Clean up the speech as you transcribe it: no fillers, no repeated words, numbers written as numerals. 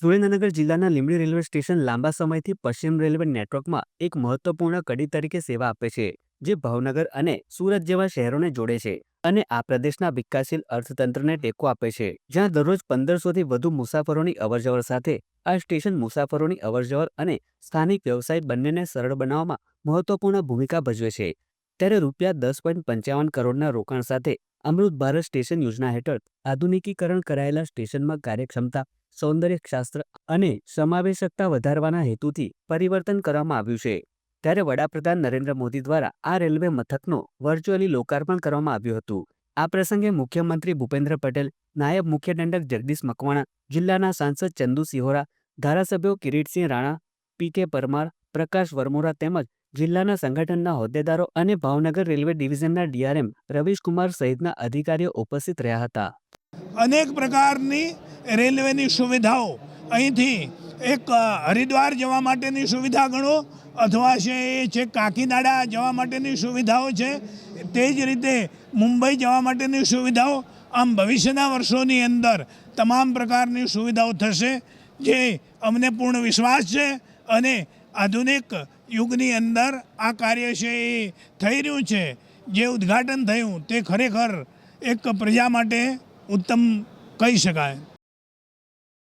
સુરેન્દ્રનગર જિલ્લાના Limbdi railway station લાંબા સમયથી પશ્ચિમ રેલવે નેટવર્કમાં એક મહત્વપૂર્ણ કડી તરીકે સેવા આપે છે, જે ભાવનગર અને સુરત જેવા શહેરોને જોડે છે અને આ પ્રદેશના વિકાસશીલ અર્થતંત્રને ટેકો આપે છે. જ્યાં દરરોજ 1500થી વધુ મુસાફરોની અવરજવર સાથે આ સ્ટેશન મુસાફરોની અવરજવર અને સ્થાનિક વ્યવસાય બંનેને સરળ બનાવવામાં મહત્વપૂર્ણ ભૂમિકા ભજવે છે. ત્યારે ₹10.55 કરોડના રોકાણ સાથે અમૃત ભારત સ્ટેશન યોજના હેઠળ આધુનિકીકરણ કરાયેલા સ્ટેશનમાં કાર્યક્ષમતા, સૌંદર્યશાસ્ત્ર અને સમાવેશકતા વધારવાના હેતુથી પરિવર્તન કરવામાં આવ્યું છે. ત્યારે વડાપ્રધાન નરેન્દ્ર મોદી દ્વારા આ રેલવે મથકનું વર્ચ્યુઅલી લોકાર્પણ કરવામાં આવ્યું હતું. આ પ્રસંગે મુખ્યમંત્રી ભૂપેન્દ્ર પટેલ, નાયબ મુખ્ય દંડક જગદીશ મકવાણા, જિલ્લાના સાંસદ ચંદુ સિહોરા, ધારાસભ્યો કિરીટસિંહ રાણા, પી.કે. પરમાર, પ્રકાશ વરમોરા તેમજ જિલ્લાના સંગઠનના હોદ્દેદારો અને ભાવનગર રેલવે ડિવિઝનના ડીઆરએમ રવીશકુમાર સહિતના અધિકારીઓ ઉપસ્થિત રહ્યા હતા. અનેક પ્રકારની રેલવેની સુવિધાઓ અહીંથી એક હરિદ્વાર જવા માટેની સુવિધા ગણો અથવા છે કાકીનાડા જવા માટેની સુવિધાઓ છે, તે જ રીતે મુંબઈ જવા માટેની સુવિધાઓ. આમ ભવિષ્યના વર્ષોની અંદર તમામ પ્રકારની સુવિધાઓ થશે, જે અમને પૂર્ણ વિશ્વાસ છે. અને આધુનિક યુગની અંદર આ કાર્ય છે એ થઈ રહ્યું છે. જે ઉદ્ઘાટન થયું તે ખરેખર એક પ્રજા માટે ઉત્તમ કહી શકાય.